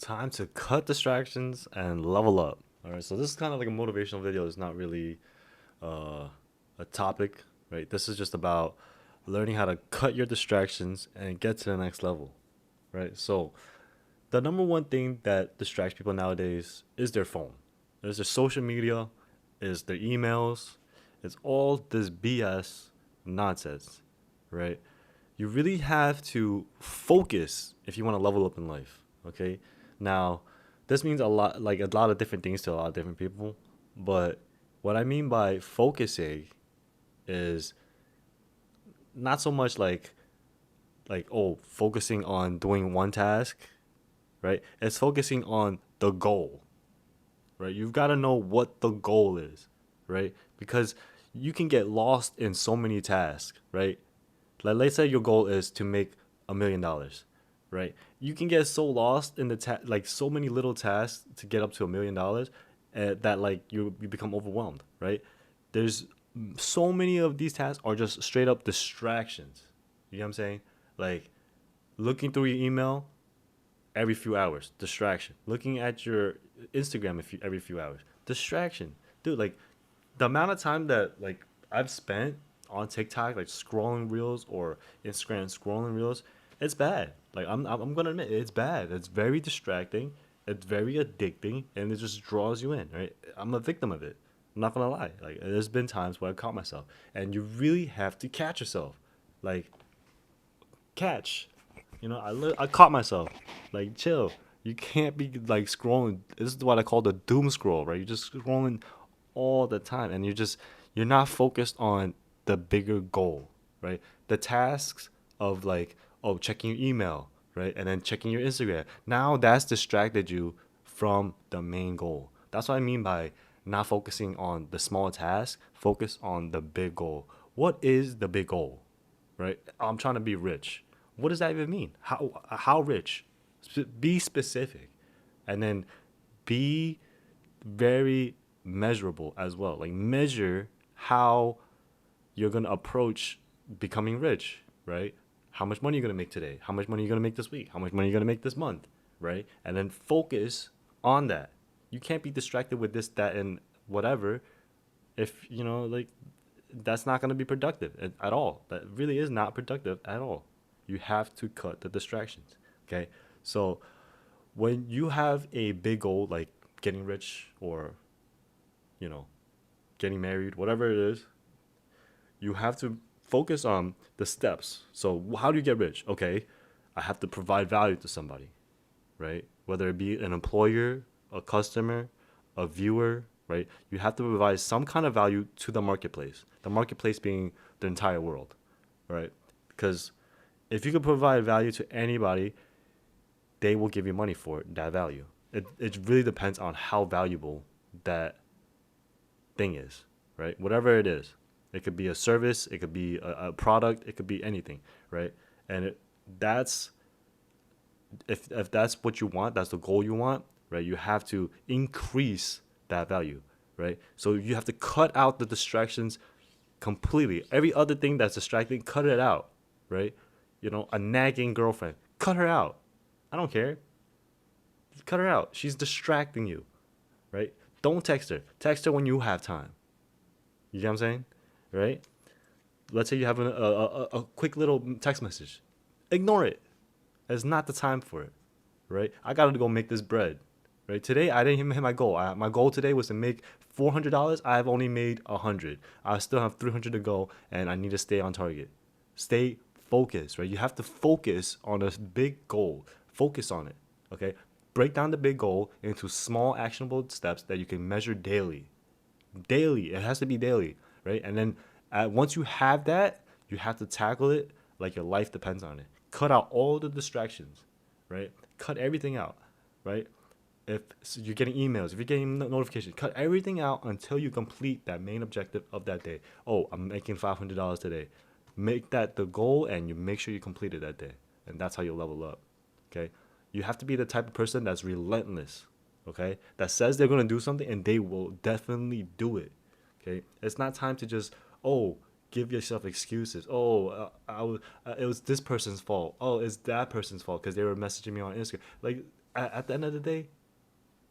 Time to cut distractions and level up. All right, so this is kind of like a motivational video. It's not really uh, a topic, right? This is just about learning how to cut your distractions and get to the next level, right? So, the number one thing that distracts people nowadays is their phone. There's their social media, is their emails, it's all this BS nonsense, right? You really have to focus if you want to level up in life. Okay. Now, this means a lot of different things to a lot of different people. But what I mean by focusing is not so much like focusing on doing one task, right? It's focusing on the goal, right? You've got to know what the goal is, right? Because you can get lost in so many tasks, right? Like let's say your goal is to make $1 million, right? You can get so lost in like so many little tasks to get up to $1 million, that like you become overwhelmed, right? There's so many of these tasks are just straight up distractions. You know what I'm saying? Like looking through your email every few hours, distraction. Looking at your Instagram every few hours, distraction. Dude, like the amount of time that like I've spent on TikTok, like scrolling reels or Instagram scrolling reels, it's bad. Like I'm gonna admit it's bad. It's very distracting. It's very addicting, and it just draws you in. Right? I'm a victim of it. I'm not gonna lie. Like there's been times where I caught myself, and you really have to catch yourself. Like catch. I caught myself. Like chill. You can't be like scrolling. This is what I call the doom scroll, right? You're just scrolling all the time, and you're not focused on the bigger goal, right? The tasks of like checking your email, right, and then checking your Instagram. Now that's distracted you from the main goal. That's what I mean by not focusing on the small task. Focus on the big goal. What is the big goal? Right? I'm trying to be rich. What does that even mean? How rich? Be specific, and then be very measurable as well. Like measure how you're gonna approach becoming rich, right? How much money you're gonna make today? How much money you're gonna make this week? How much money you're gonna make this month, right? And then focus on that. You can't be distracted with this, that, and whatever. If like that's not gonna be productive at all. That really is not productive at all. You have to cut the distractions. Okay, so when you have a big goal like getting rich or you know getting married, whatever it is, you have to focus on the steps. So how do you get rich? Okay, I have to provide value to somebody, right? Whether it be an employer, a customer, a viewer, right? You have to provide some kind of value to the marketplace. The marketplace being the entire world, right? Because if you can provide value to anybody, they will give you money for that value. It really depends on how valuable that thing is, right? Whatever it is, it could be a service, it could be a product, it could be anything, right? And that's if that's what you want, that's the goal you want, right? You have to increase that value, right? So you have to cut out the distractions completely. Every other thing that's distracting, cut it out, right? A nagging girlfriend, cut her out. I don't care. Cut her out. She's distracting you, right? Don't text her. Text her when you have time. You get what I'm saying? Right? Let's say you have a quick little text message. Ignore it. It's not the time for it, right? I got to go make this bread, right? Today, I didn't even hit my goal. My goal today was to make $400. I've only made 100. I still have 300 to go, and I need to stay on target. Stay focused, right? You have to focus on a big goal. Focus on it, okay? Break down the big goal into small actionable steps that you can measure daily. Daily. It has to be daily, right? And then once you have that, you have to tackle it like your life depends on it. Cut out all the distractions, right? Cut everything out, right? If you're getting emails, if you're getting notifications, cut everything out until you complete that main objective of that day. Oh, I'm making $500 today. Make that the goal, and you make sure you complete it that day, and that's how you level up. Okay, you have to be the type of person that's relentless. Okay, that says they're gonna do something and they will definitely do it. Okay, it's not time to just give yourself excuses. It was this person's fault. Oh, it's that person's fault because they were messaging me on Instagram. Like at the end of the day,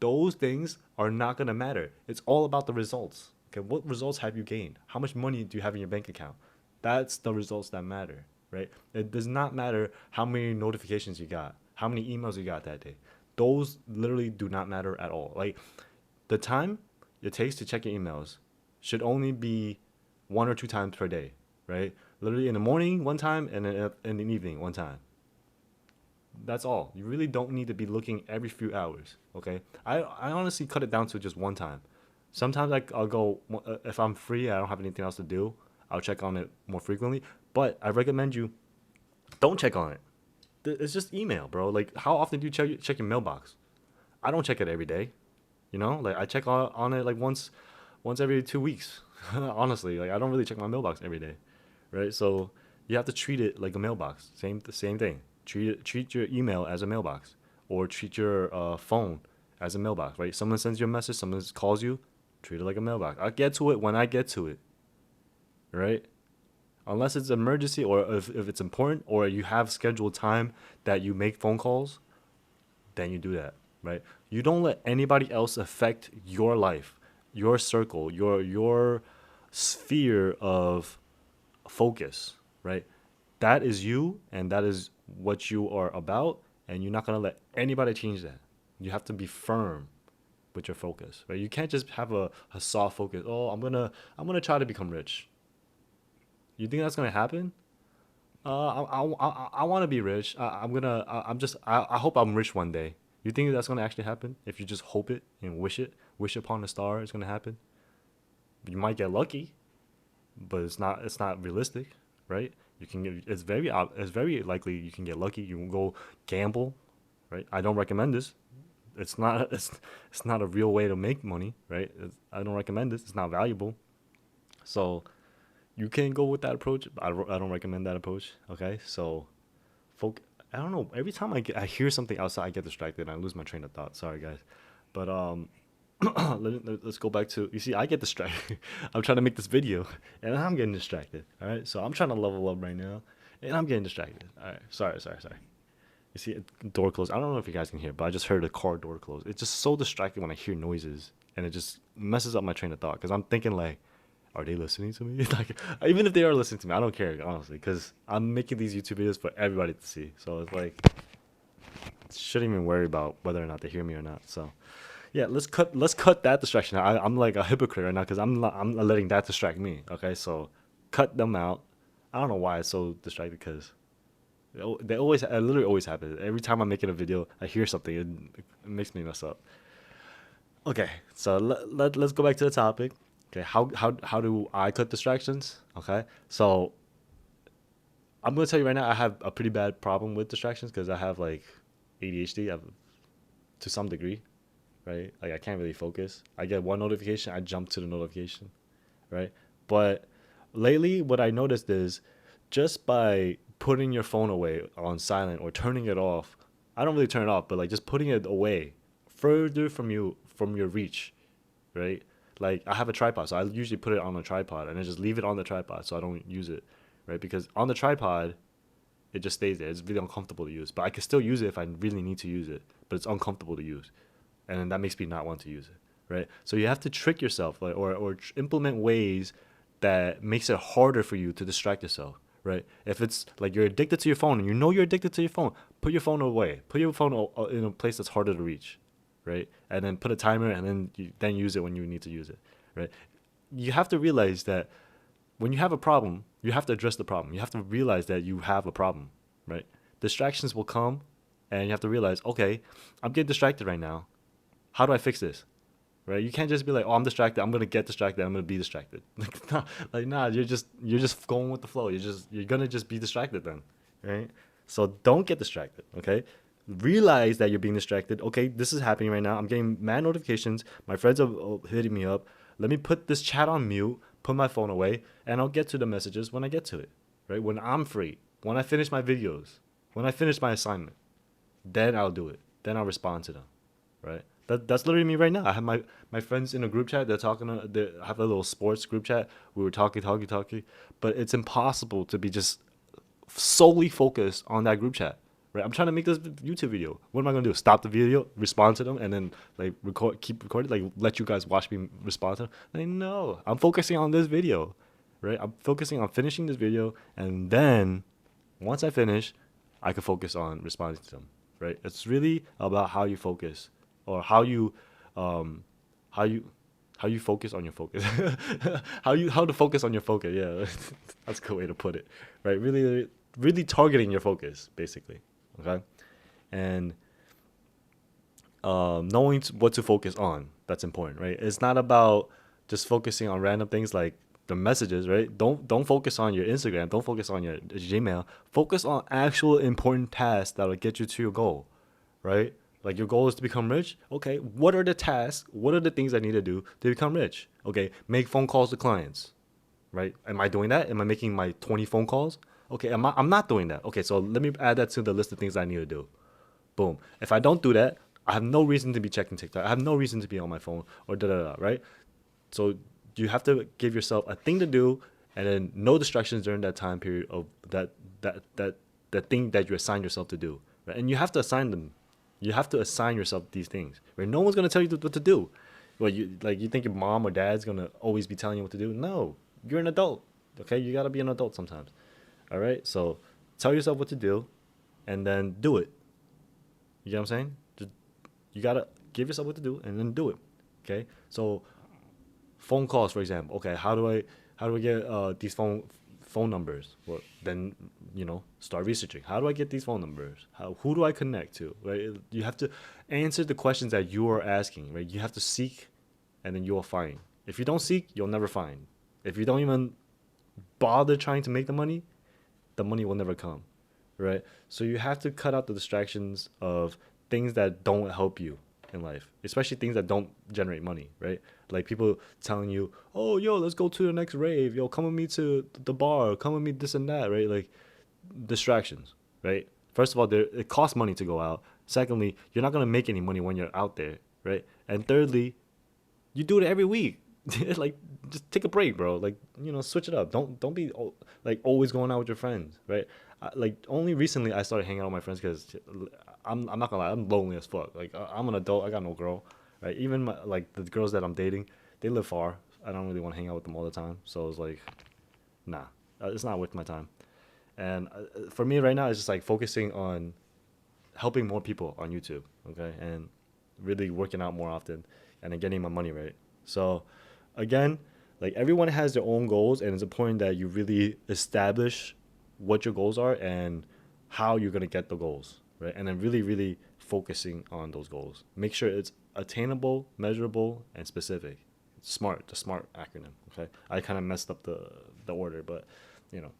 those things are not going to matter. It's all about the results. Okay, what results have you gained? How much money do you have in your bank account? That's the results that matter, right? It does not matter how many notifications you got, how many emails you got that day. Those literally do not matter at all. Like the time it takes to check your emails should only be 1 or 2 times per day, right? Literally in the morning one time and in the evening one time. That's all. You really don't need to be looking every few hours. Okay. I honestly cut it down to just one time. Sometimes I'll go if I'm free. I don't have anything else to do. I'll check on it more frequently. But I recommend you don't check on it. It's just email, bro. Like how often do you check your mailbox? I don't check it every day. You know, like I check on it like once every 2 weeks. Honestly, like I don't really check my mailbox every day, right? So you have to treat it like a mailbox. The same thing. Treat your email as a mailbox, or treat your phone as a mailbox. Right? Someone sends you a message, someone calls you, treat it like a mailbox. I get to it when I get to it. Right? Unless it's emergency or if it's important or you have scheduled time that you make phone calls, then you do that, right? You don't let anybody else affect your life, your circle, your sphere of focus, right? That is you and that is what you are about, and you're not gonna let anybody change that. You have to be firm with your focus, right? You can't just have a soft focus. Oh, I'm gonna try to become rich. You think that's gonna happen? I want to be rich. I hope I'm rich one day. You think that's gonna actually happen? If you just hope it and wish upon a star, it's gonna happen. You might get lucky, but it's not realistic, right? You can get it's very likely you can get lucky. You can go gamble, right? I don't recommend this. It's not it's not a real way to make money, right? I don't recommend this. It's not valuable. So you can go with that approach. But I don't recommend that approach. Okay, so folk, I don't know. Every time I hear something outside, I get distracted and I lose my train of thought. Sorry, guys, but let's go back to. You see, I get distracted. I'm trying to make this video and I'm getting distracted. All right, so I'm trying to level up right now, and I'm getting distracted. All right, sorry. You see, door closed. I don't know if you guys can hear, but I just heard a car door close. It's just so distracting when I hear noises, and it just messes up my train of thought because I'm thinking like, are they listening to me? Like, even if they are listening to me, I don't care honestly because I'm making these YouTube videos for everybody to see. So it's like, shouldn't even worry about whether or not they hear me or not. So yeah, let's cut that distraction. I'm like a hypocrite right now because I'm not letting that distract me. Okay, so cut them out. I don't know why it's so distracted because they always it literally always happens. Every time I'm making a video, I hear something. It makes me mess up. Okay, so let's go back to the topic. Okay, how do I cut distractions? Okay, so I'm gonna tell you right now, I have a pretty bad problem with distractions because I have like ADHD to some degree, right? Like I can't really focus. I get one notification, I jump to the notification, right? But lately, what I noticed is just by putting your phone away on silent or turning it off, I don't really turn it off, but like just putting it away further from your reach, right? Like I have a tripod, so I usually put it on a tripod and I just leave it on the tripod so I don't use it, right? Because on the tripod, it just stays there. It's really uncomfortable to use, but I can still use it if I really need to use it, but it's uncomfortable to use, and then that makes me not want to use it, right? So you have to trick yourself, like, or implement ways that makes it harder for you to distract yourself, right? If it's like you're addicted to your phone and you know you're addicted to your phone, put your phone away. Put your phone in a place that's harder to reach, right? And then put a timer and then use it when you need to use it, right? You have to realize that when you have a problem, you have to address the problem. You have to realize that you have a problem, right? Distractions will come, and you have to realize, okay, I'm getting distracted right now. How do I fix this? Right? You can't just be like, oh, I'm distracted. I'm gonna get distracted. I'm gonna be distracted. Nah. You're just going with the flow. You're gonna just be distracted then, right? So don't get distracted. Okay. Realize that you're being distracted. Okay, this is happening right now. I'm getting mad notifications. My friends are hitting me up. Let me put this chat on mute. Put my phone away, and I'll get to the messages when I get to it. Right? When I'm free. When I finish my videos. When I finish my assignment. Then I'll do it. Then I'll respond to them. Right? That's literally me right now. I have my friends in a group chat. They're talking. They have a little sports group chat. We were talking, but it's impossible to be just solely focused on that group chat. right? I'm trying to make this YouTube video. What am I gonna do? Stop the video, respond to them, and then like record, keep recording, like let you guys watch me respond to them? Like, no, I'm focusing on this video, right? I'm focusing on finishing this video, and then once I finish, I can focus on responding to them, right? It's really about how you focus, or um, how you how you focus on your focus. How to focus on your focus. Yeah, that's a good way to put it, right? Really targeting your focus, basically. Okay, and knowing what to focus on, that's important, right? It's not about just focusing on random things like the messages, right? Don't focus on your Instagram, don't focus on your Gmail. Focus on actual important tasks that will get you to your goal, right? Like your goal is to become rich. Okay, what are the tasks? What are the things I need to do to become rich? Okay, make phone calls to clients, right? Am I doing that? Am I making my 20 phone calls? Okay, I'm not doing that. Okay, so let me add that to the list of things I need to do. Boom. If I don't do that, I have no reason to be checking TikTok. I have no reason to be on my phone or da da da, right? So you have to give yourself a thing to do, and then no distractions during that time period of that thing that you assign yourself to do, right? And you have to assign them. You have to assign yourself these things, right? No one's gonna tell you what to do. Well, you think your mom or dad's gonna always be telling you what to do? No, you're an adult. Okay, you gotta be an adult sometimes. All right, so tell yourself what to do, and then do it. You get what I'm saying? Just, you gotta give yourself what to do and then do it. Okay. So phone calls, for example. Okay, how do I get these phone numbers? Well, then start researching. How do I get these phone numbers? Who do I connect to? Right. You have to answer the questions that you are asking. Right. You have to seek, and then you will find. If you don't seek, you'll never find. If you don't even bother trying to make the money will never come, right? So you have to cut out the distractions of things that don't help you in life, especially things that don't generate money, right? Like people telling you, "Oh, yo, let's go to the next rave. Yo, come with me to the bar. Come with me this and that," right? Like distractions, right? First of all, it costs money to go out. Secondly, you're not gonna make any money when you're out there, right? And thirdly, you do it every week. Like just take a break, bro. Like switch it up. Don't be like always going out with your friends, right? Like only recently I started hanging out with my friends because I'm not gonna lie, I'm lonely as fuck. Like I'm an adult, I got no girl, right? Even like the girls that I'm dating, they live far. I don't really want to hang out with them all the time. So it's like, nah, it's not worth my time. And for me right now, it's just like focusing on helping more people on YouTube, okay, and really working out more often, and then getting my money right. So, again, like everyone has their own goals, and it's important that you really establish what your goals are and how you're gonna get the goals, right? And then really, really focusing on those goals. Make sure it's attainable, measurable, and specific. SMART, the SMART acronym. Okay, I kind of messed up the order, but you know,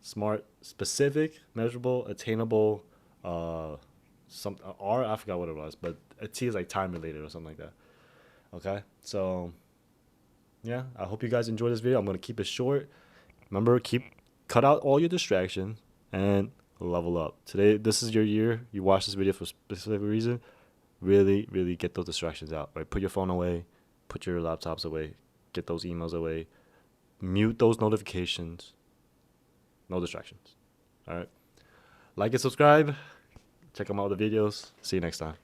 SMART, specific, measurable, attainable, some R, I forgot what it was, but a T is like time related or something like that. Okay, so yeah, I hope you guys enjoy this video. I'm gonna keep it short. Remember, cut out all your distractions and level up. Today, this is your year. You watch this video for a specific reason. Really, really get those distractions out. Right, put your phone away, put your laptops away, get those emails away, mute those notifications. No distractions. All right, like and subscribe. Check out my other videos. See you next time. Peace.